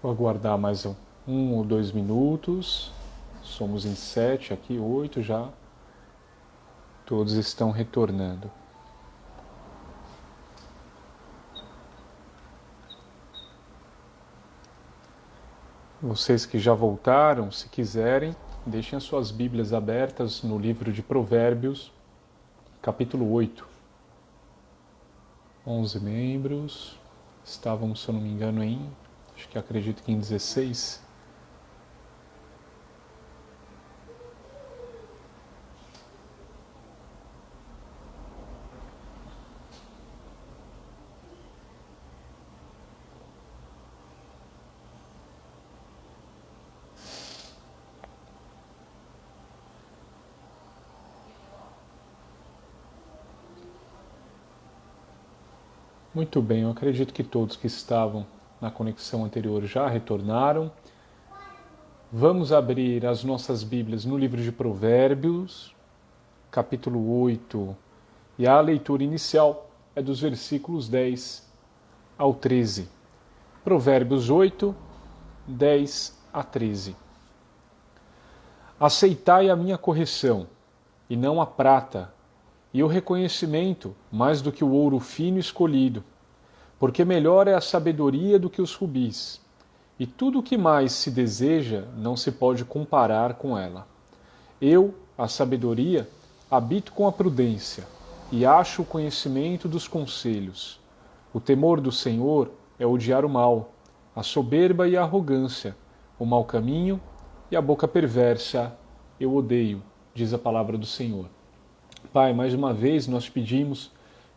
Vou aguardar mais um ou 2 minutos. Somos em 7, aqui 8 já. Todos estão retornando. Vocês que já voltaram, se quiserem, deixem as suas Bíblias abertas no livro de Provérbios, capítulo 8. 11 membros. Estávamos, se eu não me engano, acredito que em 16. Muito bem, eu acredito que todos que estavam na conexão anterior já retornaram. Vamos abrir as nossas Bíblias no livro de Provérbios, capítulo 8, e a leitura inicial é dos versículos 10 ao 13. Provérbios 8, 10 a 13. Aceitai a minha correção, e não a prata, e o reconhecimento mais do que o ouro fino escolhido, porque melhor é a sabedoria do que os rubis, e tudo o que mais se deseja não se pode comparar com ela. Eu, a sabedoria, habito com a prudência, e acho o conhecimento dos conselhos. O temor do Senhor é odiar o mal, a soberba e a arrogância, o mau caminho e a boca perversa eu odeio, diz a palavra do Senhor. Pai, mais uma vez nós pedimos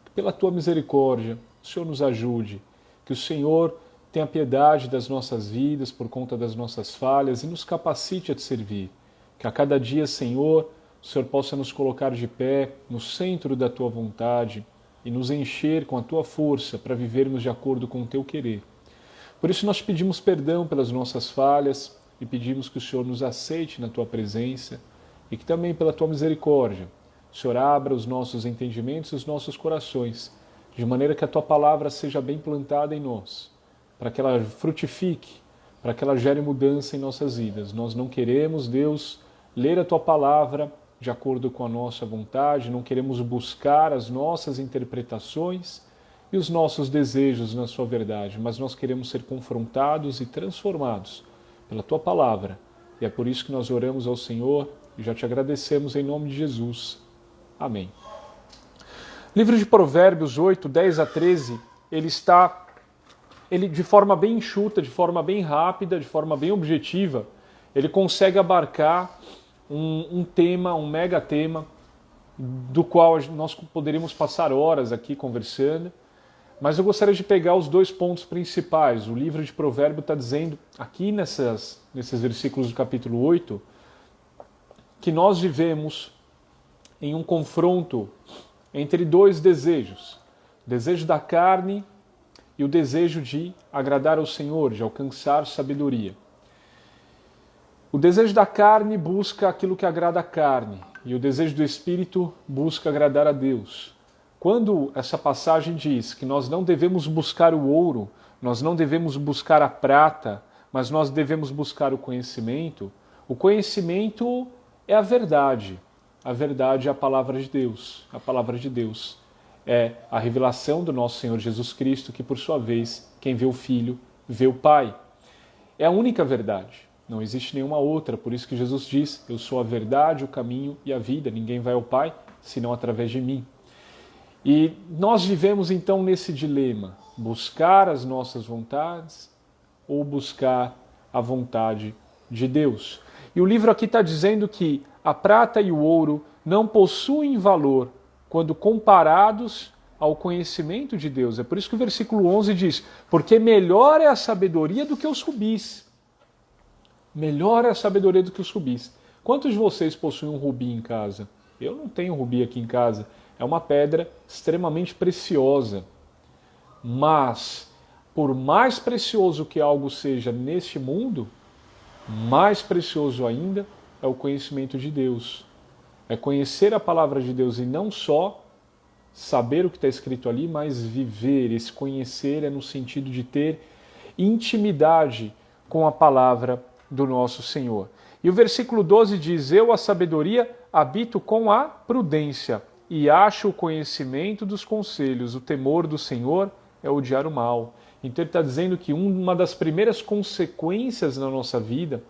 que pela Tua misericórdia o Senhor nos ajude, que o Senhor tenha piedade das nossas vidas por conta das nossas falhas e nos capacite a Te servir. Que a cada dia, Senhor, o Senhor possa nos colocar de pé no centro da Tua vontade e nos encher com a Tua força para vivermos de acordo com o Teu querer. Por isso nós pedimos perdão pelas nossas falhas e pedimos que o Senhor nos aceite na Tua presença e que também pela Tua misericórdia o Senhor abra os nossos entendimentos e os nossos corações, de maneira que a Tua palavra seja bem plantada em nós, para que ela frutifique, para que ela gere mudança em nossas vidas. Nós não queremos, Deus, ler a Tua palavra de acordo com a nossa vontade, não queremos buscar as nossas interpretações e os nossos desejos na Sua verdade, mas nós queremos ser confrontados e transformados pela Tua palavra. E é por isso que nós oramos ao Senhor e já Te agradecemos em nome de Jesus. Amém. Livro de Provérbios 8, 10 a 13, ele de forma bem enxuta, de forma bem rápida, de forma bem objetiva, ele consegue abarcar um tema, um mega tema, do qual nós poderíamos passar horas aqui conversando, mas eu gostaria de pegar os 2 pontos principais. O livro de Provérbios está dizendo, aqui nesses versículos do capítulo 8, que nós vivemos em um confronto entre 2 desejos, o desejo da carne e o desejo de agradar ao Senhor, de alcançar sabedoria. O desejo da carne busca aquilo que agrada a carne, e o desejo do Espírito busca agradar a Deus. Quando essa passagem diz que nós não devemos buscar o ouro, nós não devemos buscar a prata, mas nós devemos buscar o conhecimento é a verdade. A verdade é a palavra de Deus. A palavra de Deus é a revelação do nosso Senhor Jesus Cristo, que por sua vez, quem vê o Filho, vê o Pai. É a única verdade. Não existe nenhuma outra. Por isso que Jesus diz, eu sou a verdade, o caminho e a vida. Ninguém vai ao Pai, senão através de mim. E nós vivemos então nesse dilema. Buscar as nossas vontades ou buscar a vontade de Deus. E o livro aqui está dizendo que a prata e o ouro não possuem valor quando comparados ao conhecimento de Deus. É por isso que o versículo 11 diz, porque melhor é a sabedoria do que os rubis. Melhor é a sabedoria do que os rubis. Quantos de vocês possuem um rubi em casa? Eu não tenho rubi aqui em casa. É uma pedra extremamente preciosa. Mas, por mais precioso que algo seja neste mundo, mais precioso ainda é o conhecimento de Deus. É conhecer a palavra de Deus e não só saber o que está escrito ali, mas viver. Esse conhecer é no sentido de ter intimidade com a palavra do nosso Senhor. E o versículo 12 diz: eu, a sabedoria, habito com a prudência e acho o conhecimento dos conselhos. O temor do Senhor é odiar o mal. Então ele está dizendo que uma das primeiras consequências na nossa vida,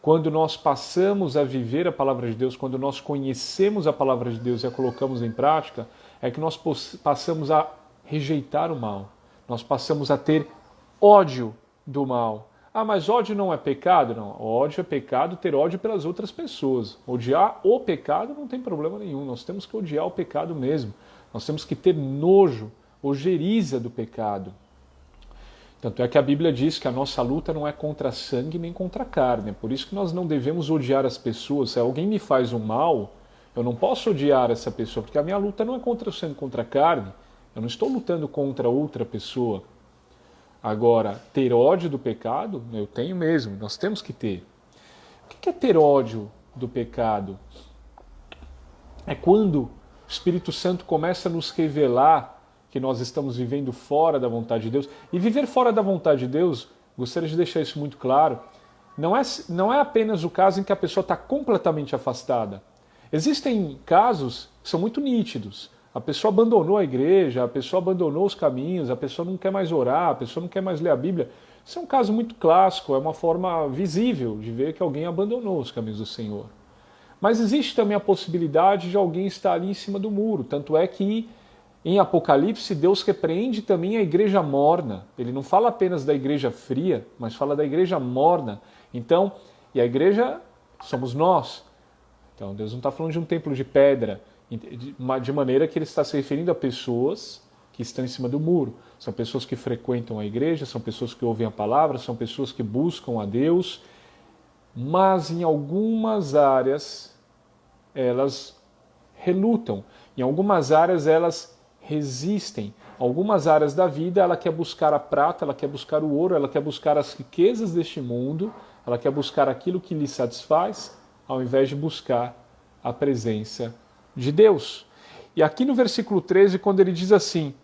quando nós passamos a viver a palavra de Deus, quando nós conhecemos a palavra de Deus e a colocamos em prática, é que nós passamos a rejeitar o mal. Nós passamos a ter ódio do mal. Ah, mas ódio não é pecado? Não, ódio é pecado ter ódio pelas outras pessoas. Odiar o pecado não tem problema nenhum. Nós temos que odiar o pecado mesmo. Nós temos que ter nojo, ojeriza do pecado. Tanto é que a Bíblia diz que a nossa luta não é contra sangue nem contra carne. É por isso que nós não devemos odiar as pessoas. Se alguém me faz um mal, eu não posso odiar essa pessoa, porque a minha luta não é contra o sangue, contra a carne. Eu não estou lutando contra outra pessoa. Agora, ter ódio do pecado, eu tenho mesmo, nós temos que ter. O que é ter ódio do pecado? É quando o Espírito Santo começa a nos revelar que nós estamos vivendo fora da vontade de Deus. E viver fora da vontade de Deus, gostaria de deixar isso muito claro, não é apenas o caso em que a pessoa está completamente afastada. Existem casos que são muito nítidos. A pessoa abandonou a igreja, a pessoa abandonou os caminhos, a pessoa não quer mais orar, a pessoa não quer mais ler a Bíblia. Isso é um caso muito clássico, é uma forma visível de ver que alguém abandonou os caminhos do Senhor. Mas existe também a possibilidade de alguém estar ali em cima do muro. Tanto é que em Apocalipse Deus repreende também a igreja morna. Ele não fala apenas da igreja fria, mas fala da igreja morna. Então, e a igreja somos nós. Então Deus não está falando de um templo de pedra, de maneira que ele está se referindo a pessoas que estão em cima do muro. São pessoas que frequentam a igreja, são pessoas que ouvem a palavra, são pessoas que buscam a Deus, mas em algumas áreas elas relutam, em algumas áreas elas resistem. Em algumas áreas da vida ela quer buscar a prata, ela quer buscar o ouro, ela quer buscar as riquezas deste mundo, ela quer buscar aquilo que lhe satisfaz, ao invés de buscar a presença de Deus. E aqui no versículo 13, quando ele diz assim: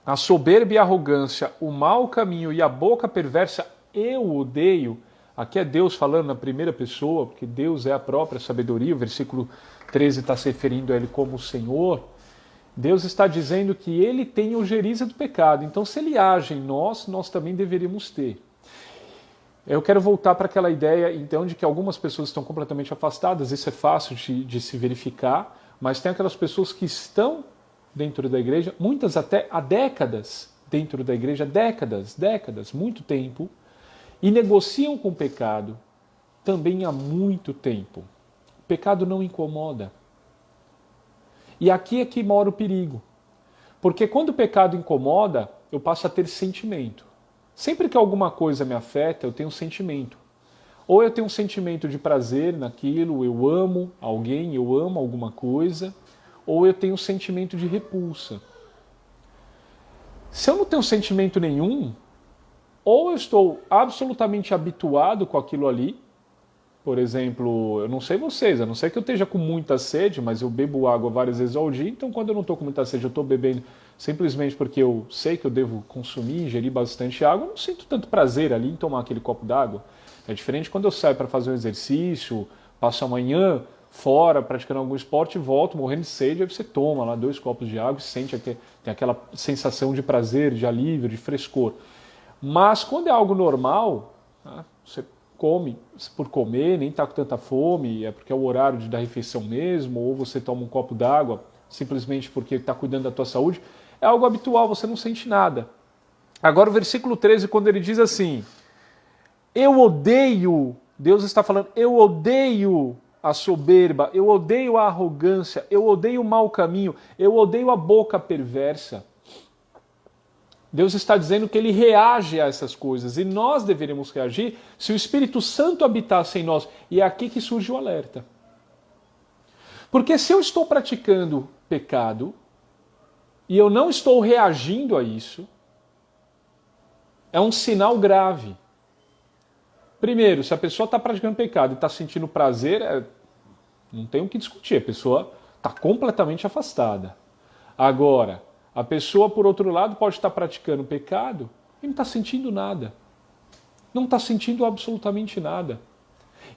a soberba e a arrogância, o mau caminho e a boca perversa eu odeio. Aqui é Deus falando na primeira pessoa, porque Deus é a própria sabedoria. O versículo 13 está se referindo a ele como o Senhor. Deus está dizendo que ele tem ojeriza do pecado. Então, se ele age em nós, nós também deveríamos ter. Eu quero voltar para aquela ideia, então, de que algumas pessoas estão completamente afastadas. Isso é fácil de se verificar, mas tem aquelas pessoas que estão dentro da igreja, muitas até há décadas dentro da igreja, décadas, muito tempo, e negociam com o pecado também há muito tempo. O pecado não incomoda. E aqui é que mora o perigo. Porque quando o pecado incomoda, eu passo a ter sentimento. Sempre que alguma coisa me afeta, eu tenho um sentimento. Ou eu tenho um sentimento de prazer naquilo, eu amo alguém, eu amo alguma coisa, ou eu tenho um sentimento de repulsa. Se eu não tenho sentimento nenhum, ou eu estou absolutamente habituado com aquilo ali, por exemplo, eu não sei vocês, a não ser que eu esteja com muita sede, mas eu bebo água várias vezes ao dia, então quando eu não estou com muita sede, eu estou bebendo simplesmente porque eu sei que eu devo consumir, ingerir bastante água, eu não sinto tanto prazer ali em tomar aquele copo d'água. É diferente quando eu saio para fazer um exercício, passo a manhã fora praticando algum esporte, volto morrendo de sede, aí você toma lá 2 copos de água e sente tem aquela sensação de prazer, de alívio, de frescor. Mas quando é algo normal, você come por comer, nem está com tanta fome, é porque é o horário da refeição mesmo, ou você toma um copo d'água simplesmente porque está cuidando da tua saúde, é algo habitual, você não sente nada. Agora o versículo 13, quando ele diz assim, eu odeio, Deus está falando, eu odeio a soberba, eu odeio a arrogância, eu odeio o mau caminho, eu odeio a boca perversa. Deus está dizendo que ele reage a essas coisas e nós deveríamos reagir se o Espírito Santo habitasse em nós. E é aqui que surge o alerta. Porque se eu estou praticando pecado e eu não estou reagindo a isso, é um sinal grave. Primeiro, se a pessoa está praticando pecado e está sentindo prazer, não tem o que discutir, a pessoa está completamente afastada. Agora, a pessoa, por outro lado, pode estar praticando pecado e não está sentindo nada. não está sentindo absolutamente nada.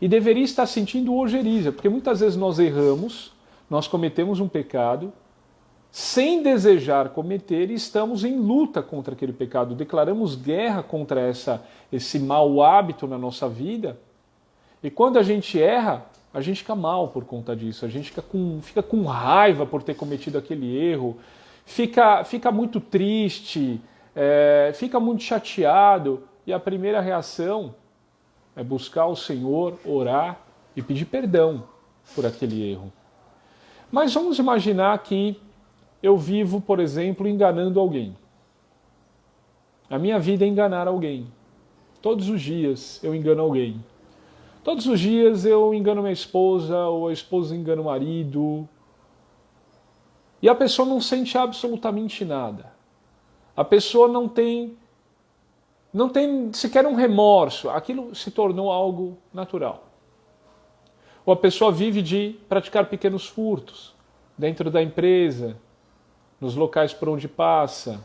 E deveria estar sentindo ojeriza, porque muitas vezes nós erramos, nós cometemos um pecado, sem desejar cometer, e estamos em luta contra aquele pecado, declaramos guerra contra esse mau hábito na nossa vida, e quando a gente erra, a gente fica mal por conta disso, a gente fica com raiva por ter cometido aquele erro, fica muito triste, fica muito chateado, e a primeira reação é buscar o Senhor, orar e pedir perdão por aquele erro. Mas vamos imaginar que eu vivo, por exemplo, enganando alguém. A minha vida é enganar alguém. Todos os dias eu engano alguém. Todos os dias eu engano minha esposa, ou a esposa engana o marido. E a pessoa não sente absolutamente nada. A pessoa não tem sequer um remorso. Aquilo se tornou algo natural. Ou a pessoa vive de praticar pequenos furtos dentro da empresa, nos locais por onde passa.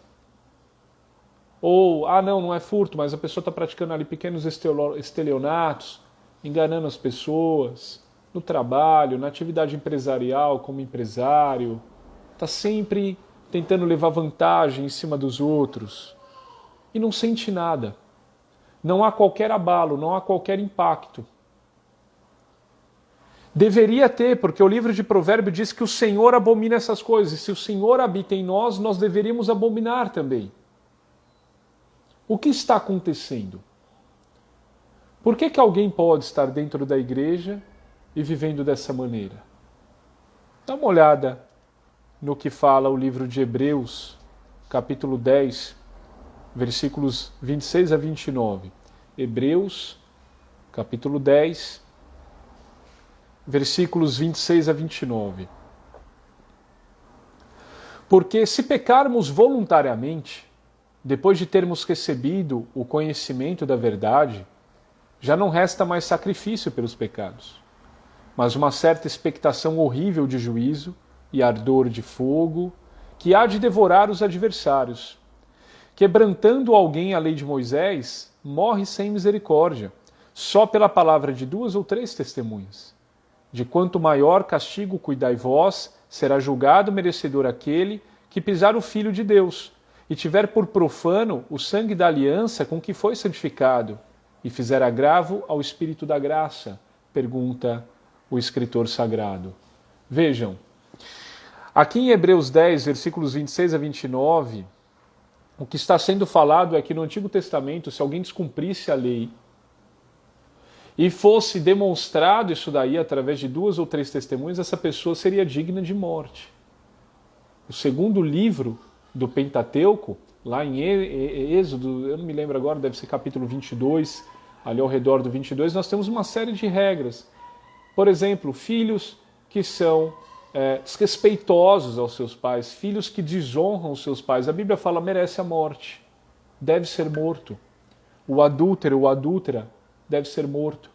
Ou, não é furto, mas a pessoa está praticando ali pequenos estelionatos, enganando as pessoas, no trabalho, na atividade empresarial, como empresário. Está sempre tentando levar vantagem em cima dos outros. E não sente nada. Não há qualquer abalo, não há qualquer impacto. Deveria ter, porque o livro de Provérbios diz que o Senhor abomina essas coisas. E se o Senhor habita em nós, nós deveríamos abominar também. O que está acontecendo? Por que alguém pode estar dentro da igreja e vivendo dessa maneira? Dá uma olhada no que fala o livro de Hebreus, capítulo 10, versículos 26 a 29. Hebreus, capítulo 10, versículos 26 a 29. Porque se pecarmos voluntariamente, depois de termos recebido o conhecimento da verdade, já não resta mais sacrifício pelos pecados, mas uma certa expectação horrível de juízo e ardor de fogo, que há de devorar os adversários. Quebrantando alguém a lei de Moisés, morre sem misericórdia, só pela palavra de 2 ou 3 testemunhas. De quanto maior castigo cuidai vós, será julgado merecedor aquele que pisar o Filho de Deus, e tiver por profano o sangue da aliança com que foi santificado, e fizer agravo ao Espírito da graça, pergunta o escritor sagrado. Vejam, aqui em Hebreus 10, versículos 26 a 29, o que está sendo falado é que no Antigo Testamento, se alguém descumprisse a lei, e fosse demonstrado isso daí através de 2 ou 3 testemunhas, essa pessoa seria digna de morte. O segundo livro do Pentateuco, lá em Êxodo, eu não me lembro agora, deve ser capítulo 22, ali ao redor do 22, nós temos uma série de regras. Por exemplo, filhos que são desrespeitosos aos seus pais, filhos que desonram os seus pais. A Bíblia fala, merece a morte, deve ser morto. O adúltero ou adúltera deve ser morto.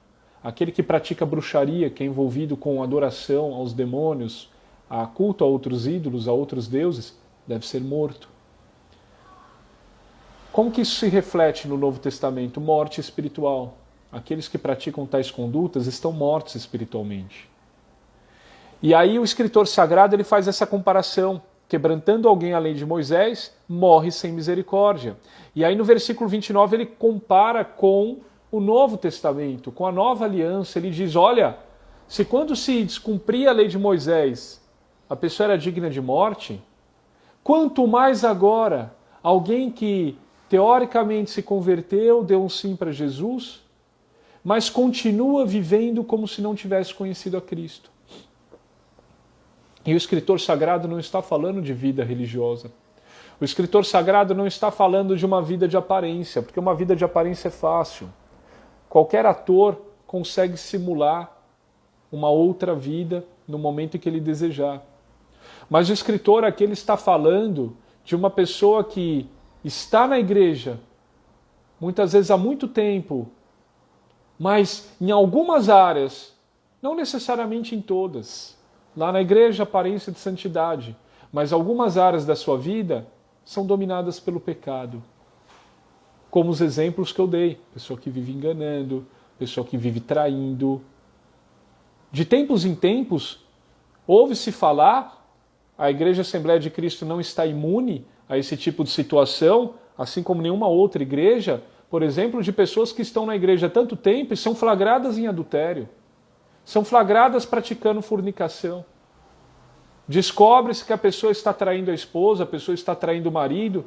Aquele que pratica bruxaria, que é envolvido com adoração aos demônios, a culto a outros ídolos, a outros deuses, deve ser morto. Como que isso se reflete no Novo Testamento? Morte espiritual. Aqueles que praticam tais condutas estão mortos espiritualmente. E aí o escritor sagrado ele faz essa comparação. Quebrantando alguém a lei de Moisés, morre sem misericórdia. E aí no versículo 29 ele compara com o Novo Testamento, com a nova aliança. Ele diz, olha, se quando se descumpria a lei de Moisés, a pessoa era digna de morte, quanto mais agora, alguém que teoricamente se converteu, deu um sim para Jesus, mas continua vivendo como se não tivesse conhecido a Cristo. E o escritor sagrado não está falando de vida religiosa. O escritor sagrado não está falando de uma vida de aparência, porque uma vida de aparência é fácil. Qualquer ator consegue simular uma outra vida no momento em que ele desejar. Mas o escritor aqui ele está falando de uma pessoa que está na igreja, muitas vezes há muito tempo, mas em algumas áreas, não necessariamente em todas. Lá na igreja, aparência de santidade, mas algumas áreas da sua vida são dominadas pelo pecado. como os exemplos que eu dei. Pessoa que vive enganando, pessoa que vive traindo. De tempos em tempos, ouve-se falar, a Igreja Assembleia de Cristo não está imune a esse tipo de situação, assim como nenhuma outra igreja, por exemplo, de pessoas que estão na igreja há tanto tempo e são flagradas em adultério, são flagradas praticando fornicação. Descobre-se que a pessoa está traindo a esposa, a pessoa está traindo o marido.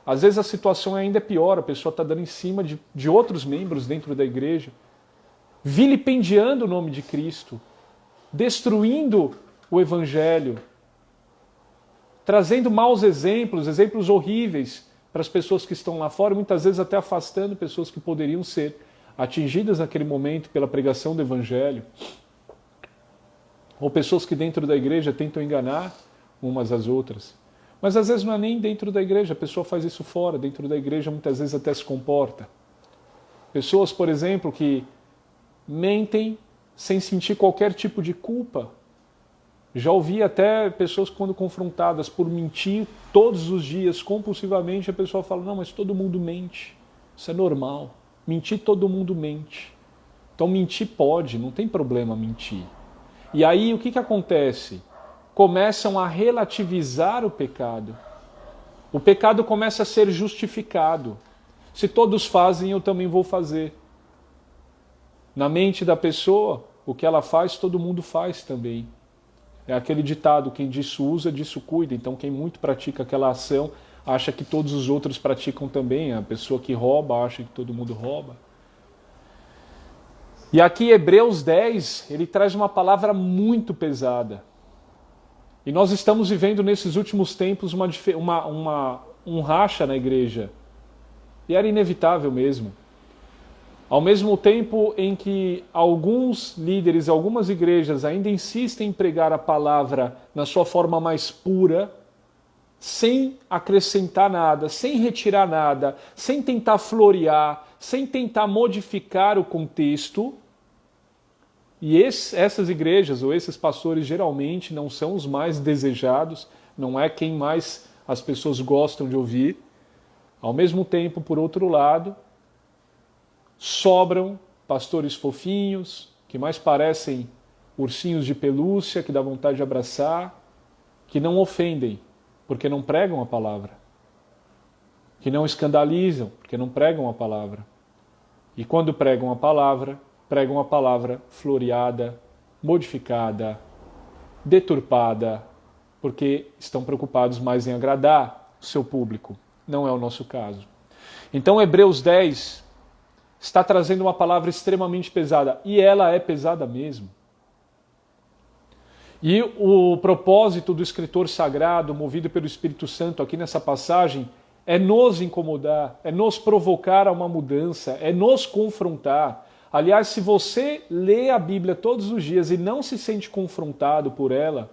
Às vezes a situação ainda é pior, a pessoa está dando em cima de outros membros dentro da igreja, vilipendiando o nome de Cristo, destruindo o Evangelho, trazendo maus exemplos, exemplos horríveis para as pessoas que estão lá fora, muitas vezes até afastando pessoas que poderiam ser atingidas naquele momento pela pregação do Evangelho. Ou pessoas que dentro da igreja tentam enganar umas às outras. Mas às vezes não é nem dentro da igreja, a pessoa faz isso fora, dentro da igreja muitas vezes até se comporta. Pessoas, por exemplo, que mentem sem sentir qualquer tipo de culpa. Já ouvi até pessoas quando confrontadas por mentir todos os dias, compulsivamente, a pessoa fala, não, mas todo mundo mente, isso é normal. Mentir todo mundo mente. Então mentir pode, não tem problema mentir. E aí o que acontece? Começam a relativizar o pecado. O pecado começa a ser justificado. Se todos fazem, eu também vou fazer. Na mente da pessoa, o que ela faz, todo mundo faz também. É aquele ditado, quem disso usa, disso cuida. Então quem muito pratica aquela ação, acha que todos os outros praticam também. A pessoa que rouba, acha que todo mundo rouba. E aqui Hebreus 10, ele traz uma palavra muito pesada. E nós estamos vivendo nesses últimos tempos um racha na igreja. E era inevitável mesmo. Ao mesmo tempo em que alguns líderes, algumas igrejas ainda insistem em pregar a palavra na sua forma mais pura, sem acrescentar nada, sem retirar nada, sem tentar florear, sem tentar modificar o contexto. E essas igrejas ou esses pastores geralmente não são os mais desejados, não é quem mais as pessoas gostam de ouvir. Ao mesmo tempo, por outro lado, sobram pastores fofinhos, que mais parecem ursinhos de pelúcia, que dá vontade de abraçar, que não ofendem, porque não pregam a palavra, que não escandalizam, porque não pregam a palavra. E quando pregam a palavra floreada, modificada, deturpada, porque estão preocupados mais em agradar o seu público. Não é o nosso caso. Então Hebreus 10 está trazendo uma palavra extremamente pesada, e ela é pesada mesmo. E o propósito do escritor sagrado, movido pelo Espírito Santo aqui nessa passagem, é nos incomodar, é nos provocar a uma mudança, é nos confrontar. Aliás, se você lê a Bíblia todos os dias e não se sente confrontado por ela,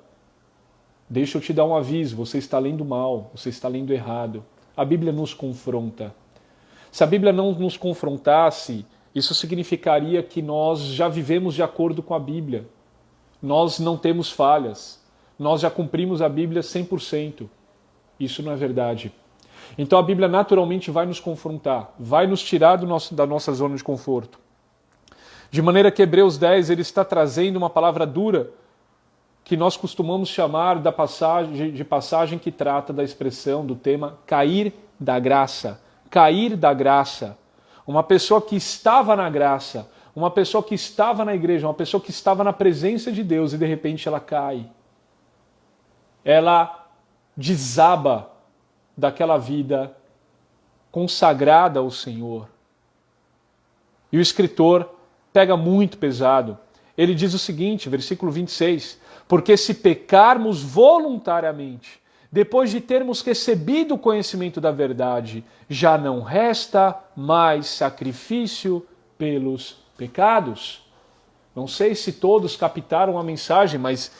deixa eu te dar um aviso, você está lendo mal, você está lendo errado. A Bíblia nos confronta. Se a Bíblia não nos confrontasse, isso significaria que nós já vivemos de acordo com a Bíblia. Nós não temos falhas. Nós já cumprimos a Bíblia 100%. Isso não é verdade. Então a Bíblia naturalmente vai nos confrontar, vai nos tirar da nossa zona de conforto. De maneira que Hebreus 10 ele está trazendo uma palavra dura que nós costumamos chamar de passagem que trata da expressão, do tema cair da graça. Cair da graça. Uma pessoa que estava na graça, uma pessoa que estava na igreja, uma pessoa que estava na presença de Deus e de repente ela cai. Ela desaba daquela vida consagrada ao Senhor. E o escritor pega muito pesado. Ele diz o seguinte, versículo 26, porque se pecarmos voluntariamente, depois de termos recebido o conhecimento da verdade, já não resta mais sacrifício pelos pecados. Não sei se todos captaram a mensagem, mas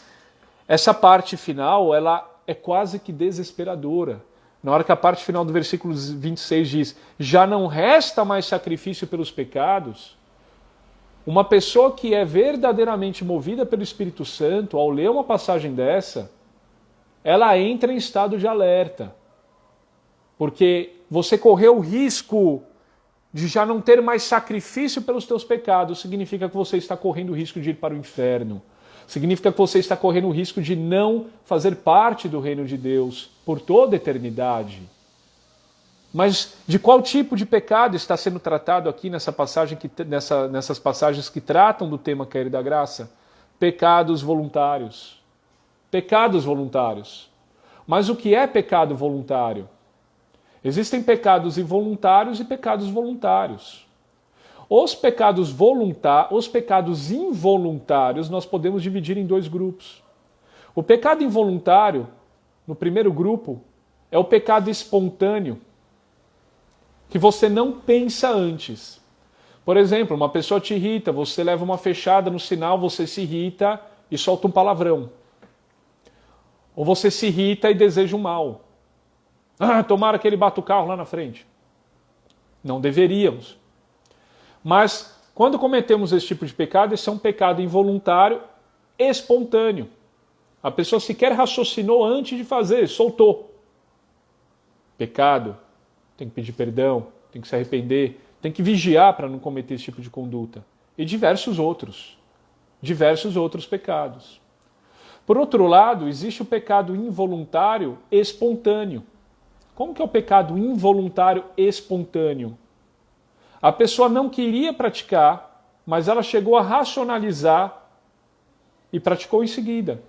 essa parte final ela é quase que desesperadora. Na hora que a parte final do versículo 26 diz, já não resta mais sacrifício pelos pecados, uma pessoa que é verdadeiramente movida pelo Espírito Santo, ao ler uma passagem dessa, ela entra em estado de alerta. Porque você correu o risco de já não ter mais sacrifício pelos teus pecados, significa que você está correndo o risco de ir para o inferno. Significa que você está correndo o risco de não fazer parte do reino de Deus por toda a eternidade. Mas de qual tipo de pecado está sendo tratado aqui nessas passagens que tratam do tema cair da graça? Pecados voluntários. Pecados voluntários. Mas o que é pecado voluntário? Existem pecados involuntários e pecados voluntários. Os pecados involuntários nós podemos dividir em dois grupos. O pecado involuntário, no primeiro grupo, é o pecado espontâneo, que você não pensa antes. Por exemplo, uma pessoa te irrita, você leva uma fechada no sinal, você se irrita e solta um palavrão. Ou você se irrita e deseja um mal. Tomara que ele bata o carro lá na frente. Não deveríamos. Mas, quando cometemos esse tipo de pecado, esse é um pecado involuntário, espontâneo. A pessoa sequer raciocinou antes de fazer, soltou. Pecado. Tem que pedir perdão, tem que se arrepender, tem que vigiar para não cometer esse tipo de conduta. E diversos outros pecados. Por outro lado, existe o pecado involuntário espontâneo. Como que é o pecado involuntário espontâneo? A pessoa não queria praticar, mas ela chegou a racionalizar e praticou em seguida.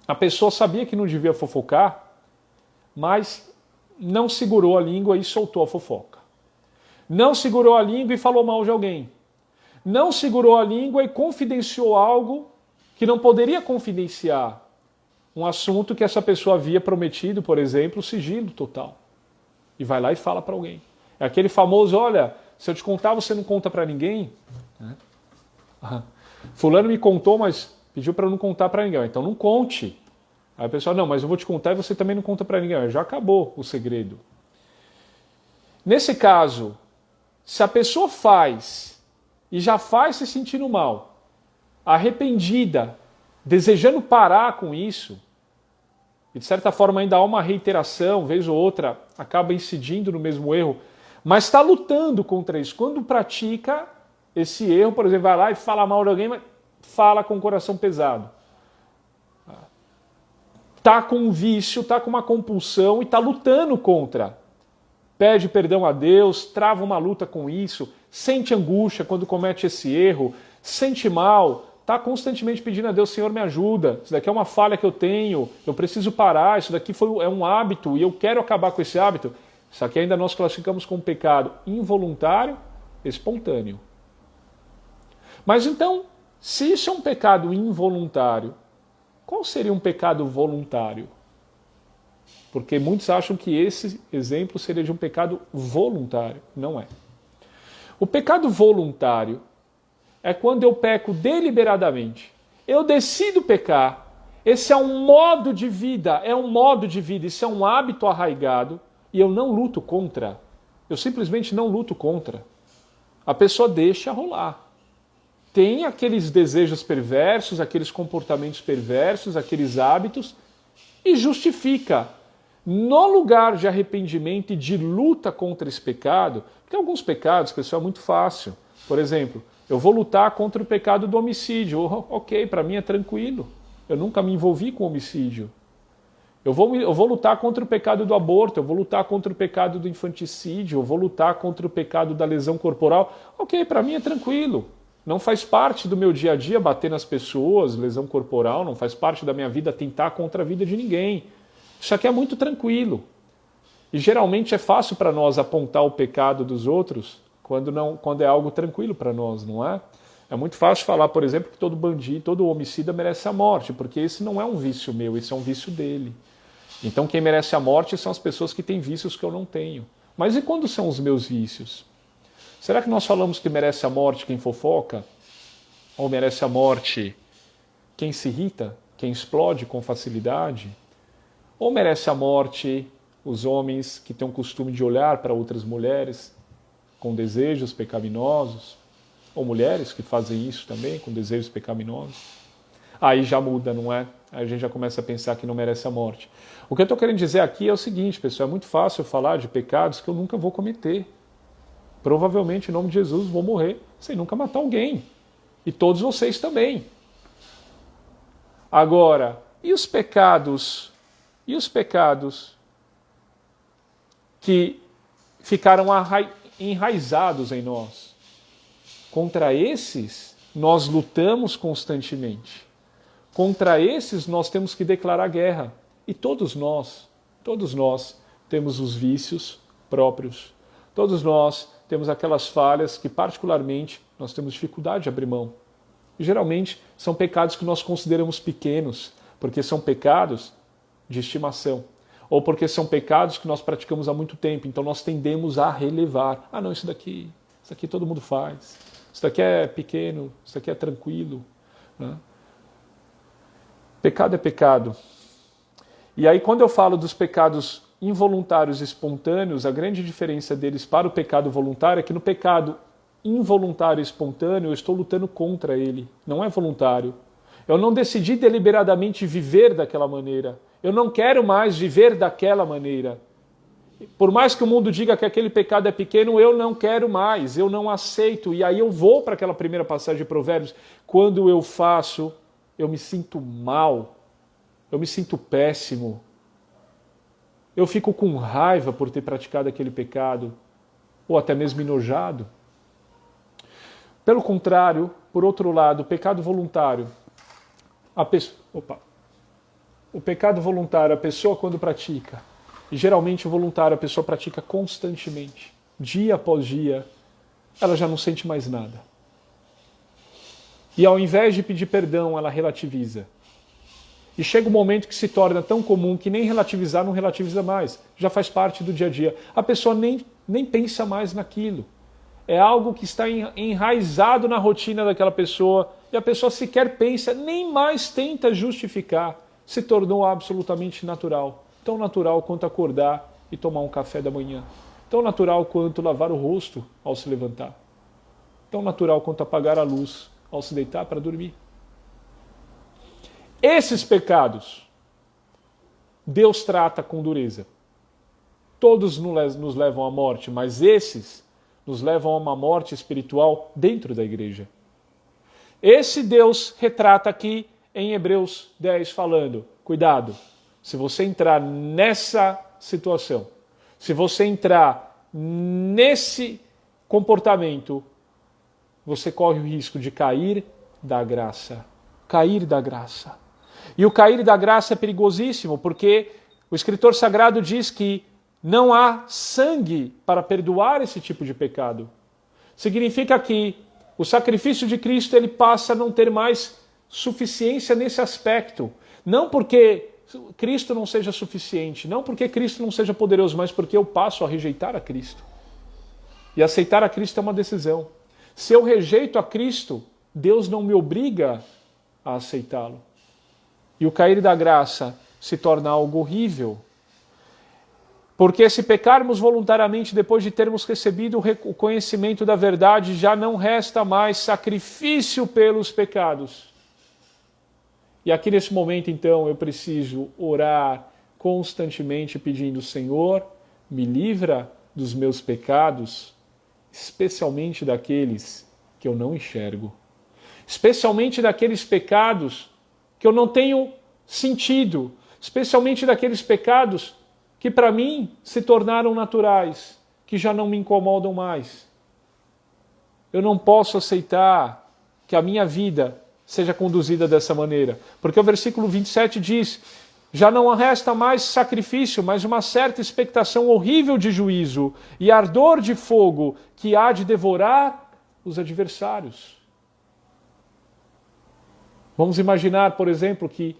A pessoa sabia que não devia fofocar, mas não segurou a língua e soltou a fofoca. Não segurou a língua e falou mal de alguém. Não segurou a língua e confidenciou algo que não poderia confidenciar. Um assunto que essa pessoa havia prometido, por exemplo, sigilo total. E vai lá e fala para alguém. É aquele famoso, olha, se eu te contar, você não conta para ninguém. Fulano me contou, mas pediu para eu não contar para ninguém. Então não conte. Aí a pessoa, não, mas eu vou te contar e você também não conta para ninguém. Já acabou o segredo. Nesse caso, se a pessoa faz e já faz se sentindo mal, arrependida, desejando parar com isso, e de certa forma ainda há uma reiteração, vez ou outra, acaba incidindo no mesmo erro, mas está lutando contra isso. Quando pratica esse erro, por exemplo, vai lá e fala mal de alguém, mas fala com o coração pesado. Está com um vício, está com uma compulsão e está lutando contra. Pede perdão a Deus, trava uma luta com isso, sente angústia quando comete esse erro, sente mal, está constantemente pedindo a Deus, Senhor, me ajuda, isso daqui é uma falha que eu tenho, eu preciso parar, isso daqui é um hábito e eu quero acabar com esse hábito. Isso aqui ainda nós classificamos como pecado involuntário, espontâneo. Mas então, se isso é um pecado involuntário, qual seria um pecado voluntário? Porque muitos acham que esse exemplo seria de um pecado voluntário. Não é. O pecado voluntário é quando eu peco deliberadamente. Eu decido pecar. Esse é um modo de vida, isso é um hábito arraigado e eu não luto contra. Eu simplesmente não luto contra. A pessoa deixa rolar. Tem aqueles desejos perversos, aqueles comportamentos perversos, aqueles hábitos, e justifica. No lugar de arrependimento e de luta contra esse pecado, porque alguns pecados, pessoal, é muito fácil. Por exemplo, eu vou lutar contra o pecado do homicídio. Ok, para mim é tranquilo. Eu nunca me envolvi com homicídio. Eu vou lutar contra o pecado do aborto, eu vou lutar contra o pecado do infanticídio, eu vou lutar contra o pecado da lesão corporal. Ok, para mim é tranquilo. Não faz parte do meu dia a dia bater nas pessoas, lesão corporal, não faz parte da minha vida tentar contra a vida de ninguém. Isso aqui é muito tranquilo. E geralmente é fácil para nós apontar o pecado dos outros quando é algo tranquilo para nós, não é? É muito fácil falar, por exemplo, que todo bandido, todo homicida merece a morte, porque esse não é um vício meu, esse é um vício dele. Então quem merece a morte são as pessoas que têm vícios que eu não tenho. Mas e quando são os meus vícios? Será que nós falamos que merece a morte quem fofoca? Ou merece a morte quem se irrita, quem explode com facilidade? Ou merece a morte os homens que têm o costume de olhar para outras mulheres com desejos pecaminosos? Ou mulheres que fazem isso também, com desejos pecaminosos? Aí já muda, não é? Aí a gente já começa a pensar que não merece a morte. O que eu estou querendo dizer aqui é o seguinte, pessoal, é muito fácil falar de pecados que eu nunca vou cometer. Provavelmente, em nome de Jesus, vou morrer sem nunca matar alguém. E todos vocês também. Agora, e os pecados? E os pecados que ficaram enraizados em nós? Contra esses, nós lutamos constantemente. Contra esses, nós temos que declarar guerra. E todos nós temos os vícios próprios. Todos nós temos aquelas falhas que, particularmente, nós temos dificuldade de abrir mão. E, geralmente, são pecados que nós consideramos pequenos, porque são pecados de estimação. Ou porque são pecados que nós praticamos há muito tempo, então nós tendemos a relevar. Ah, não, isso daqui todo mundo faz. Isso daqui é pequeno, isso daqui é tranquilo. Né? Pecado é pecado. E aí, quando eu falo dos pecados involuntários e espontâneos, a grande diferença deles para o pecado voluntário é que no pecado involuntário e espontâneo eu estou lutando contra ele, não é voluntário. Eu não decidi deliberadamente viver daquela maneira. Eu não quero mais viver daquela maneira. Por mais que o mundo diga que aquele pecado é pequeno, eu não quero mais, eu não aceito. E aí eu vou para aquela primeira passagem de Provérbios. Quando eu faço, eu me sinto mal, eu me sinto péssimo. Eu fico com raiva por ter praticado aquele pecado, ou até mesmo enojado. Pelo contrário, por outro lado, o pecado voluntário, o pecado voluntário, a pessoa quando pratica, e geralmente o voluntário a pessoa pratica constantemente, dia após dia, ela já não sente mais nada. E ao invés de pedir perdão, ela relativiza. E chega um momento que se torna tão comum que nem relativizar não relativiza mais. Já faz parte do dia a dia. A pessoa nem pensa mais naquilo. É algo que está enraizado na rotina daquela pessoa e a pessoa sequer pensa, nem mais tenta justificar. Se tornou absolutamente natural. Tão natural quanto acordar e tomar um café da manhã. Tão natural quanto lavar o rosto ao se levantar. Tão natural quanto apagar a luz ao se deitar para dormir. Esses pecados, Deus trata com dureza. Todos nos levam à morte, mas esses nos levam a uma morte espiritual dentro da igreja. Esse Deus retrata aqui em Hebreus 10 falando, cuidado, se você entrar nessa situação, se você entrar nesse comportamento, você corre o risco de cair da graça. Cair da graça. E o cair da graça é perigosíssimo, porque o escritor sagrado diz que não há sangue para perdoar esse tipo de pecado. Significa que o sacrifício de Cristo ele passa a não ter mais suficiência nesse aspecto. Não porque Cristo não seja suficiente, não porque Cristo não seja poderoso, mas porque eu passo a rejeitar a Cristo. E aceitar a Cristo é uma decisão. Se eu rejeito a Cristo, Deus não me obriga a aceitá-lo. E o cair da graça se torna algo horrível. Porque se pecarmos voluntariamente depois de termos recebido o conhecimento da verdade, já não resta mais sacrifício pelos pecados. E aqui nesse momento, então, eu preciso orar constantemente pedindo, Senhor, me livra dos meus pecados, especialmente daqueles que eu não enxergo. Especialmente daqueles pecados que eu não tenho sentido. Especialmente daqueles pecados que para mim se tornaram naturais, que já não me incomodam mais. Eu não posso aceitar que a minha vida seja conduzida dessa maneira. Porque o versículo 27 diz, já não resta mais sacrifício, mas uma certa expectação horrível de juízo e ardor de fogo que há de devorar os adversários. Vamos imaginar, por exemplo, que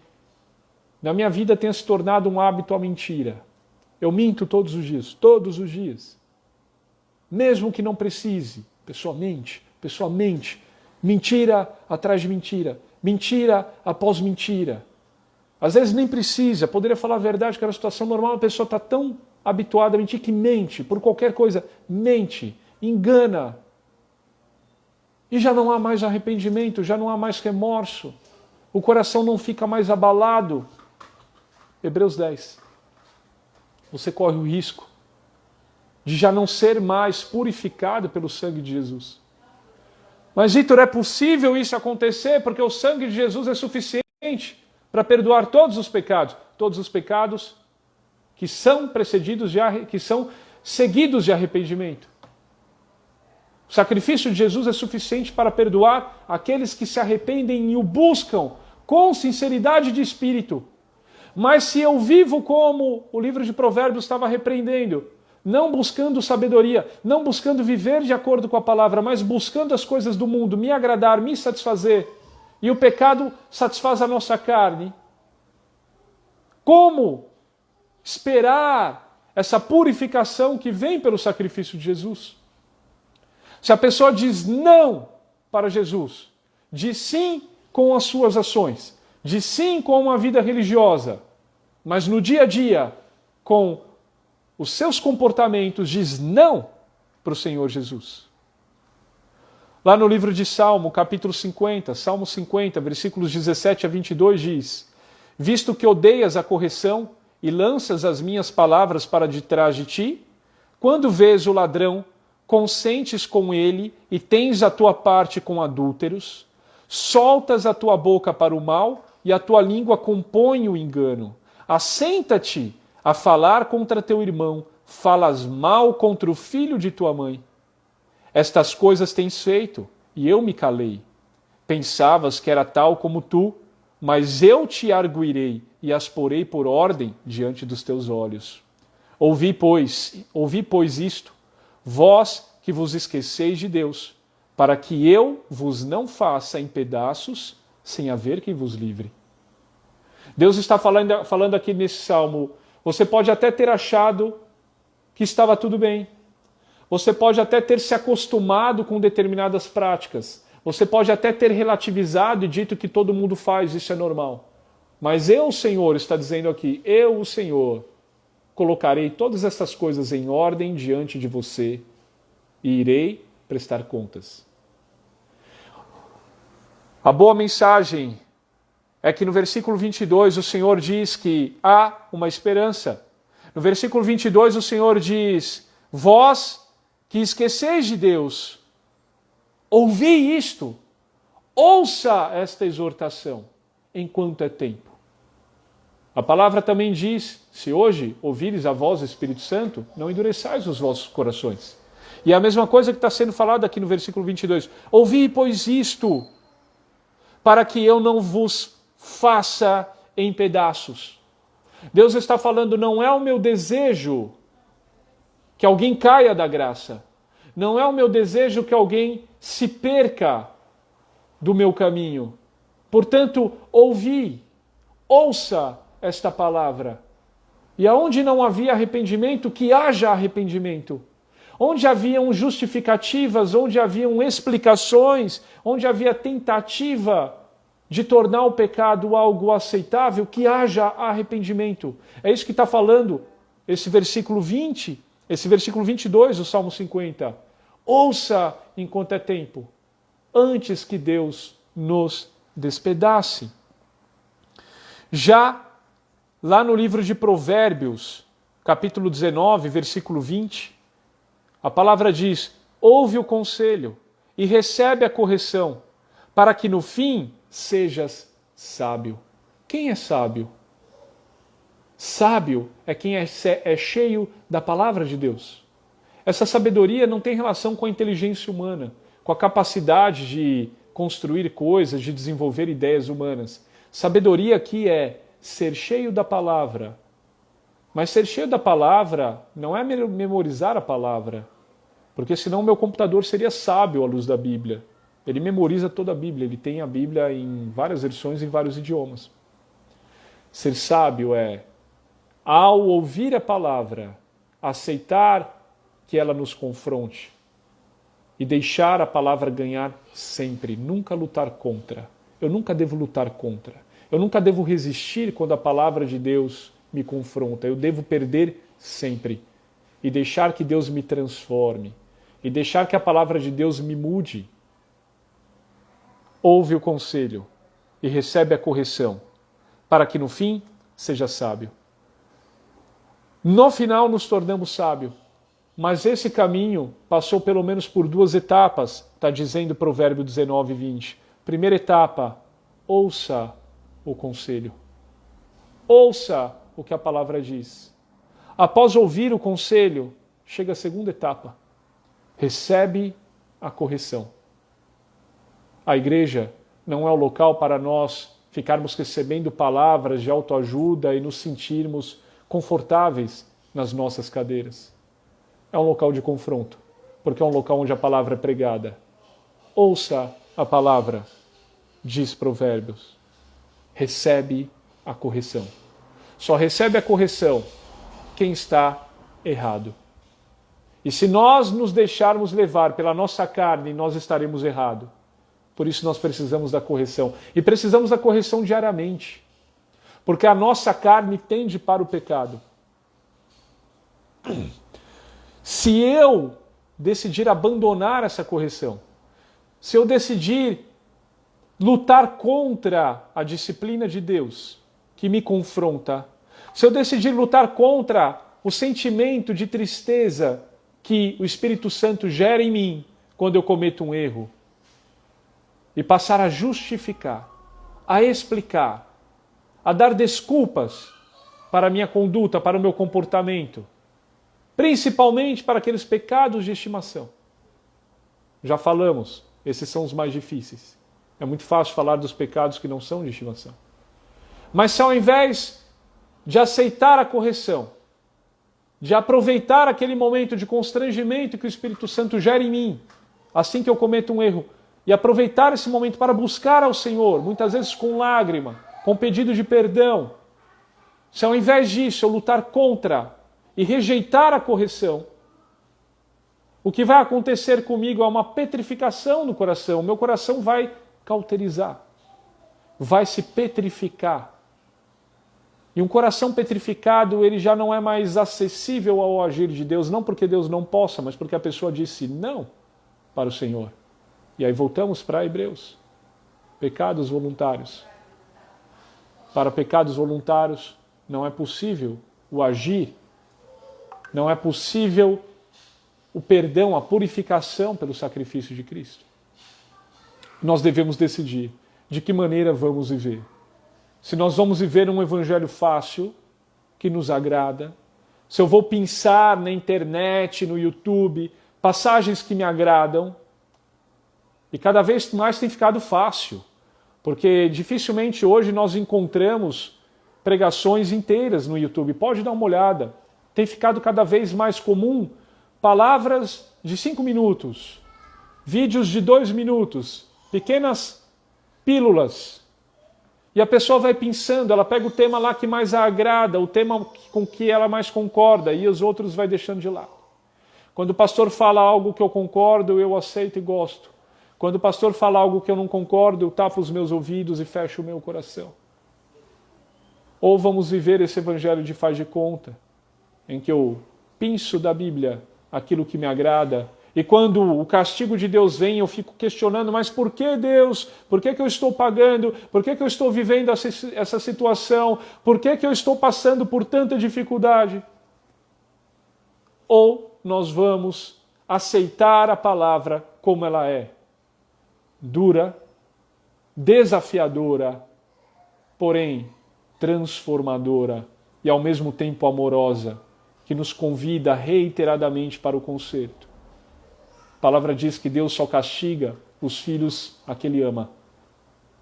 na minha vida tenha se tornado um hábito a mentira. Eu minto todos os dias. Mesmo que não precise, pessoa mente. Mentira atrás de mentira. Mentira após mentira. Às vezes nem precisa, poderia falar a verdade, que era uma situação normal, a pessoa está tão habituada a mentir que mente, por qualquer coisa, mente, engana. E já não há mais arrependimento, já não há mais remorso. O coração não fica mais abalado. Hebreus 10. Você corre o risco de já não ser mais purificado pelo sangue de Jesus. Mas, Vitor, é possível isso acontecer porque o sangue de Jesus é suficiente para perdoar todos os pecados que são precedidos que são seguidos de arrependimento. O sacrifício de Jesus é suficiente para perdoar aqueles que se arrependem e o buscam com sinceridade de espírito. Mas se eu vivo como o livro de Provérbios estava repreendendo, não buscando sabedoria, não buscando viver de acordo com a palavra, mas buscando as coisas do mundo, me agradar, me satisfazer, e o pecado satisfaz a nossa carne, como esperar essa purificação que vem pelo sacrifício de Jesus? Se a pessoa diz não para Jesus, diz sim com as suas ações, diz sim com uma vida religiosa, mas no dia a dia, com os seus comportamentos, diz não para o Senhor Jesus. Lá no livro de Salmo, capítulo 50, Salmo 50, versículos 17 a 22, diz: visto que odeias a correção e lanças as minhas palavras para detrás de ti, quando vês o ladrão, consentes com ele e tens a tua parte com adúlteros, soltas a tua boca para o mal e a tua língua compõe o engano. Assenta-te a falar contra teu irmão, falas mal contra o filho de tua mãe. Estas coisas tens feito, e eu me calei. Pensavas que era tal como tu, mas eu te arguirei e as porei por ordem diante dos teus olhos. Ouvi, pois, isto, vós que vos esqueceis de Deus, para que eu vos não faça em pedaços, sem haver quem vos livre. Deus está falando aqui nesse salmo. Você pode até ter achado que estava tudo bem. Você pode até ter se acostumado com determinadas práticas. Você pode até ter relativizado e dito que todo mundo faz, isso é normal. Mas eu, o Senhor, está dizendo aqui, eu, o Senhor, colocarei todas essas coisas em ordem diante de você e irei prestar contas. A boa mensagem é que no versículo 22 o Senhor diz que há uma esperança. No versículo 22 o Senhor diz: vós que esqueceis de Deus, ouvi isto, ouça esta exortação, enquanto é tempo. A palavra também diz: se hoje ouvires a voz do Espírito Santo, não endureçais os vossos corações. E é a mesma coisa que está sendo falada aqui no versículo 22. Ouvi, pois, isto, para que eu não vos faça em pedaços. Deus está falando, não é o meu desejo que alguém caia da graça. Não é o meu desejo que alguém se perca do meu caminho. Portanto, ouça esta palavra. E aonde não havia arrependimento, que haja arrependimento. Onde haviam justificativas, onde haviam explicações, onde havia tentativa de tornar o pecado algo aceitável, que haja arrependimento. É isso que está falando esse versículo 20, esse versículo 22 do Salmo 50. Ouça enquanto é tempo, antes que Deus nos despedace. Já lá no livro de Provérbios, capítulo 19, versículo 20, a palavra diz: ouve o conselho e recebe a correção, para que no fim sejas sábio. Quem é sábio? Sábio é quem é cheio da palavra de Deus. Essa sabedoria não tem relação com a inteligência humana, com a capacidade de construir coisas, de desenvolver ideias humanas. Sabedoria aqui é ser cheio da palavra. Mas ser cheio da palavra não é memorizar a palavra, porque senão o meu computador seria sábio à luz da Bíblia. Ele memoriza toda a Bíblia, ele tem a Bíblia em várias versões, em vários idiomas. Ser sábio é, ao ouvir a palavra, aceitar que ela nos confronte e deixar a palavra ganhar sempre, nunca lutar contra. Eu nunca devo lutar contra. Eu nunca devo resistir quando a palavra de Deus me confronta. Eu devo perder sempre e deixar que Deus me transforme e deixar que a palavra de Deus me mude. Ouve o conselho e recebe a correção, para que no fim seja sábio. No final nos tornamos sábios, Mas esse caminho passou pelo menos por 2 etapas, está dizendo o Provérbio 19, 20. Primeira etapa, ouça o conselho. Ouça o que a palavra diz. Após ouvir o conselho, chega a segunda etapa. Recebe a correção. A igreja não é o local para nós ficarmos recebendo palavras de autoajuda e nos sentirmos confortáveis nas nossas cadeiras. É um local de confronto, porque é um local onde a palavra é pregada. Ouça a palavra, diz Provérbios. Recebe a correção. Só recebe a correção quem está errado. E se nós nos deixarmos levar pela nossa carne, nós estaremos errados. Por isso nós precisamos da correção. E precisamos da correção diariamente. Porque a nossa carne tende para o pecado. Se eu decidir abandonar essa correção, se eu decidir lutar contra a disciplina de Deus que me confronta, se eu decidir lutar contra o sentimento de tristeza que o Espírito Santo gera em mim quando eu cometo um erro, e passar a justificar, a explicar, a dar desculpas para a minha conduta, para o meu comportamento, principalmente para aqueles pecados de estimação. Já falamos, esses são os mais difíceis. É muito fácil falar dos pecados que não são de estimação. Mas se ao invés de aceitar a correção, de aproveitar aquele momento de constrangimento que o Espírito Santo gera em mim, assim que eu cometo um erro, e aproveitar esse momento para buscar ao Senhor, muitas vezes com lágrima, com pedido de perdão, se ao invés disso eu lutar contra e rejeitar a correção, o que vai acontecer comigo é uma petrificação no coração. O meu coração vai cauterizar, vai se petrificar. E um coração petrificado, ele já não é mais acessível ao agir de Deus, não porque Deus não possa, mas porque a pessoa disse não para o Senhor. E aí voltamos para Hebreus. Pecados voluntários. Para pecados voluntários não é possível o agir, não é possível o perdão, a purificação pelo sacrifício de Cristo. Nós devemos decidir de que maneira vamos viver. Se nós vamos viver um evangelho fácil, que nos agrada, se eu vou pensar na internet, no YouTube, passagens que me agradam, e cada vez mais tem ficado fácil, porque dificilmente hoje nós encontramos pregações inteiras no YouTube. Pode dar uma olhada. Tem ficado cada vez mais comum palavras de 5 minutos, vídeos de 2 minutos, pequenas pílulas. E a pessoa vai pensando, ela pega o tema lá que mais a agrada, o tema com que ela mais concorda, e os outros vai deixando de lado. Quando o pastor fala algo que eu concordo, eu aceito e gosto. Quando o pastor fala algo que eu não concordo, eu tapo os meus ouvidos e fecho o meu coração. Ou vamos viver esse evangelho de faz de conta, em que eu penso da Bíblia aquilo que me agrada, e quando o castigo de Deus vem, eu fico questionando, mas por que Deus? Por que eu estou pagando? Por que eu estou vivendo essa situação? Por que eu estou passando por tanta dificuldade? Ou nós vamos aceitar a palavra como ela é. Dura, desafiadora, porém transformadora e ao mesmo tempo amorosa, que nos convida reiteradamente para o conserto. A palavra diz que Deus só castiga os filhos a que Ele ama.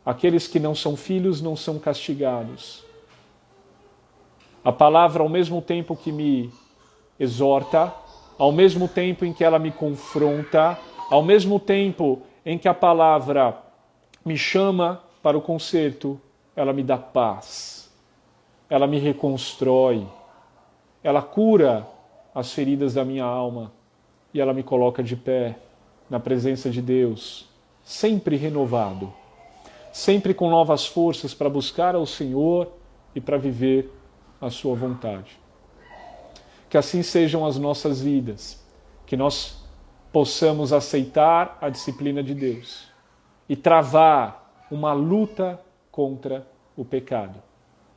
Aqueles que não são filhos não são castigados. A palavra, ao mesmo tempo que me exorta, ao mesmo tempo em que ela me confronta, ao mesmo tempo em que a palavra me chama para o conserto, ela me dá paz, ela me reconstrói, ela cura as feridas da minha alma e ela me coloca de pé na presença de Deus, sempre renovado, sempre com novas forças para buscar ao Senhor e para viver a sua vontade. Que assim sejam as nossas vidas, que nós possamos aceitar a disciplina de Deus e travar uma luta contra o pecado.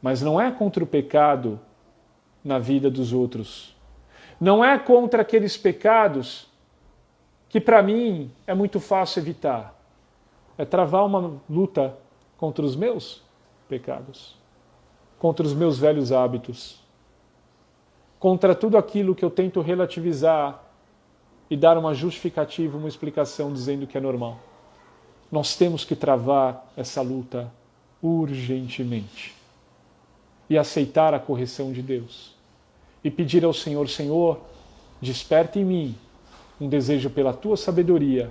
Mas não é contra o pecado na vida dos outros. Não é contra aqueles pecados que para mim é muito fácil evitar. É travar uma luta contra os meus pecados, contra os meus velhos hábitos, contra tudo aquilo que eu tento relativizar e dar uma justificativa, uma explicação dizendo que é normal. Nós temos que travar essa luta urgentemente e aceitar a correção de Deus e pedir ao Senhor: Senhor, desperta em mim um desejo pela tua sabedoria,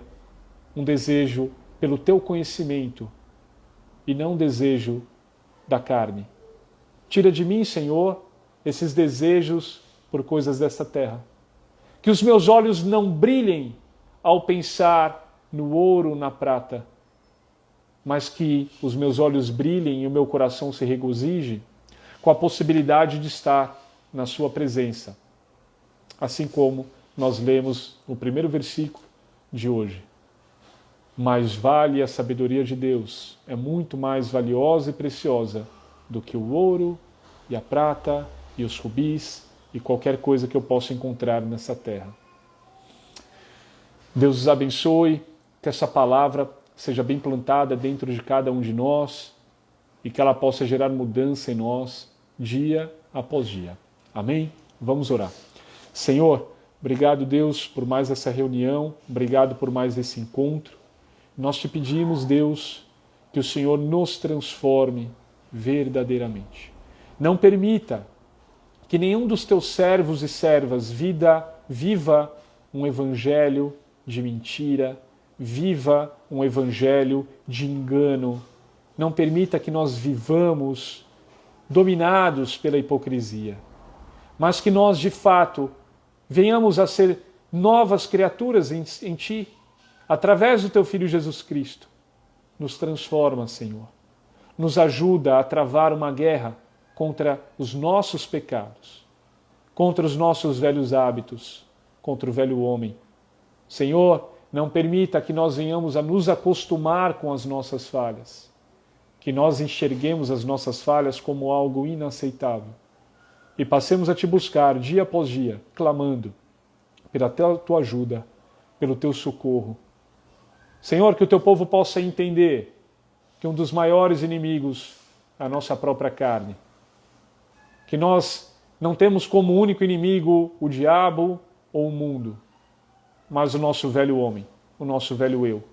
um desejo pelo teu conhecimento e não um desejo da carne. Tira de mim, Senhor, esses desejos por coisas desta terra. Que os meus olhos não brilhem ao pensar no ouro, na prata, mas que os meus olhos brilhem e o meu coração se regozije com a possibilidade de estar na sua presença. Assim como nós lemos no primeiro versículo de hoje. Mais vale a sabedoria de Deus, é muito mais valiosa e preciosa do que o ouro e a prata e os rubis e qualquer coisa que eu possa encontrar nessa terra. Deus os abençoe, que essa palavra seja bem plantada dentro de cada um de nós e que ela possa gerar mudança em nós dia após dia. Amém? Vamos orar. Senhor, obrigado, Deus, por mais essa reunião, obrigado por mais esse encontro. Nós te pedimos, Deus, que o Senhor nos transforme verdadeiramente. Não permita que nenhum dos teus servos e servas viva um evangelho de mentira, viva um evangelho de engano. Não permita que nós vivamos dominados pela hipocrisia, mas que nós, de fato, venhamos a ser novas criaturas em Ti, através do Teu Filho Jesus Cristo. Nos transforma, Senhor. Nos ajuda a travar uma guerra contra os nossos pecados, contra os nossos velhos hábitos, contra o velho homem. Senhor, não permita que nós venhamos a nos acostumar com as nossas falhas, que nós enxerguemos as nossas falhas como algo inaceitável e passemos a Te buscar dia após dia, clamando pela Tua ajuda, pelo Teu socorro. Senhor, que o Teu povo possa entender que um dos maiores inimigos é a nossa própria carne, que nós não temos como único inimigo o diabo ou o mundo, mas o nosso velho homem, o nosso velho eu.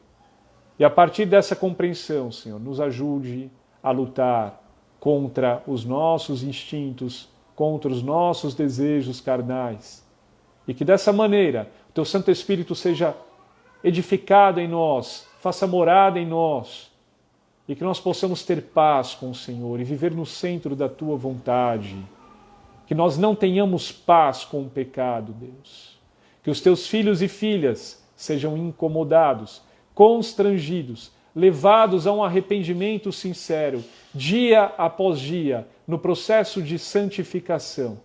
E a partir dessa compreensão, Senhor, nos ajude a lutar contra os nossos instintos, contra os nossos desejos carnais. E que dessa maneira o Teu Santo Espírito seja edificado em nós, faça morada em nós, e que nós possamos ter paz com o Senhor e viver no centro da Tua vontade. Que nós não tenhamos paz com o pecado, Deus. Que os Teus filhos e filhas sejam incomodados, constrangidos, levados a um arrependimento sincero, dia após dia, no processo de santificação.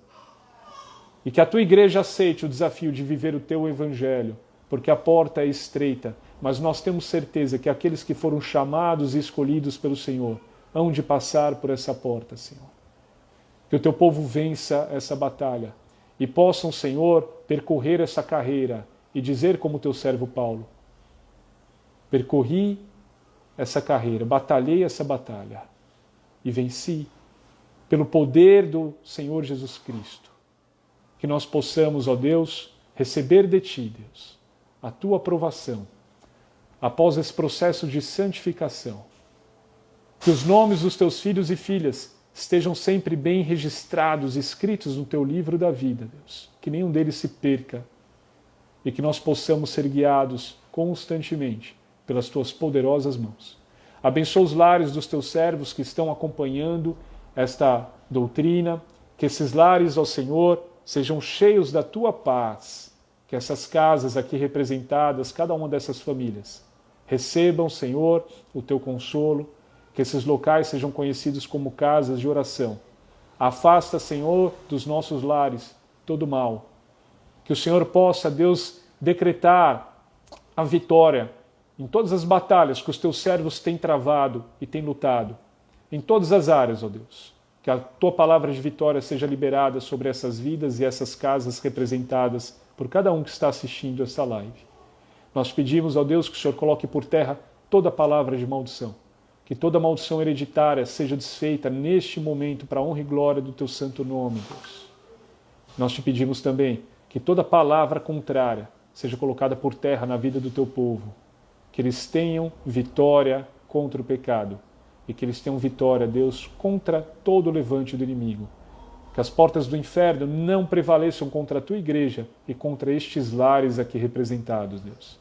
E que a Tua igreja aceite o desafio de viver o Teu Evangelho, porque a porta é estreita, mas nós temos certeza que aqueles que foram chamados e escolhidos pelo Senhor hão de passar por essa porta, Senhor. Que o Teu povo vença essa batalha e possam, Senhor, percorrer essa carreira e dizer como o Teu servo Paulo: percorri essa carreira, batalhei essa batalha e venci pelo poder do Senhor Jesus Cristo. Que nós possamos, ó Deus, receber de Ti, Deus, a Tua aprovação após esse processo de santificação. Que os nomes dos Teus filhos e filhas estejam sempre bem registrados, escritos no Teu livro da vida, Deus. Que nenhum deles se perca e que nós possamos ser guiados constantemente pelas Tuas poderosas mãos. Abençoa os lares dos Teus servos que estão acompanhando esta doutrina, que esses lares, ó Senhor, sejam cheios da Tua paz, que essas casas aqui representadas, cada uma dessas famílias, recebam, Senhor, o Teu consolo, que esses locais sejam conhecidos como casas de oração. Afasta, Senhor, dos nossos lares todo mal. Que o Senhor possa, Deus, decretar a vitória em todas as batalhas que os Teus servos têm travado e têm lutado, em todas as áreas, ó Deus. Que a tua palavra de vitória seja liberada sobre essas vidas e essas casas representadas por cada um que está assistindo essa live. Nós pedimos ao Deus que o Senhor coloque por terra toda palavra de maldição. Que toda maldição hereditária seja desfeita neste momento para a honra e glória do teu santo nome, Deus. Nós te pedimos também que toda palavra contrária seja colocada por terra na vida do teu povo. Que eles tenham vitória contra o pecado. E que eles tenham vitória, Deus, contra todo o levante do inimigo. Que as portas do inferno não prevaleçam contra a tua igreja e contra estes lares aqui representados, Deus.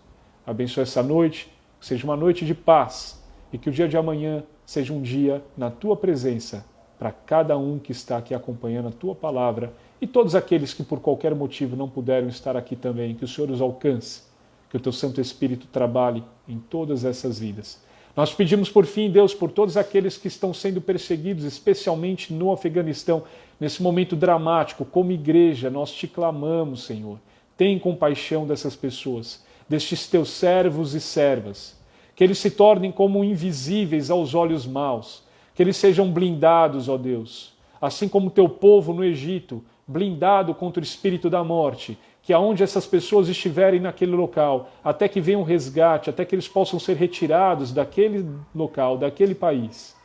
Abençoa essa noite, que seja uma noite de paz e que o dia de amanhã seja um dia na tua presença para cada um que está aqui acompanhando a tua palavra e todos aqueles que por qualquer motivo não puderam estar aqui também, que o Senhor os alcance, que o teu Santo Espírito trabalhe em todas essas vidas. Nós pedimos por fim, Deus, por todos aqueles que estão sendo perseguidos, especialmente no Afeganistão, nesse momento dramático, como igreja, nós te clamamos, Senhor. Tem compaixão dessas pessoas, destes teus servos e servas, que eles se tornem como invisíveis aos olhos maus, que eles sejam blindados, ó Deus, assim como teu povo no Egito, blindado contra o espírito da morte, que aonde essas pessoas estiverem naquele local, até que venha um resgate, até que eles possam ser retirados daquele local, daquele país,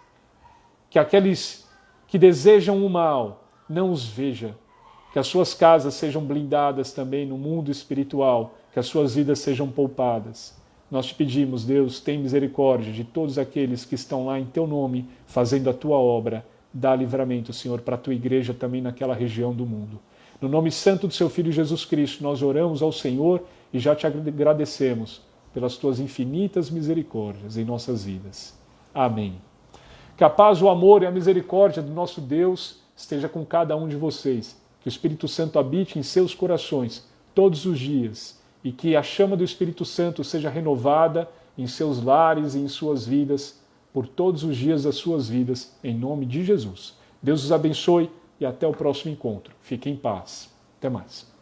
que aqueles que desejam o mal não os veja, que as suas casas sejam blindadas também no mundo espiritual, que as suas vidas sejam poupadas. Nós te pedimos, Deus, tem misericórdia de todos aqueles que estão lá em teu nome, fazendo a tua obra. Dá livramento, Senhor, para a tua igreja também naquela região do mundo. No nome santo do seu Filho Jesus Cristo, nós oramos ao Senhor e já te agradecemos pelas tuas infinitas misericórdias em nossas vidas. Amém. Que a paz, o amor e a misericórdia do nosso Deus esteja com cada um de vocês. Que o Espírito Santo habite em seus corações todos os dias e que a chama do Espírito Santo seja renovada em seus lares e em suas vidas por todos os dias das suas vidas, em nome de Jesus. Deus os abençoe e até o próximo encontro. Fiquem em paz. Até mais.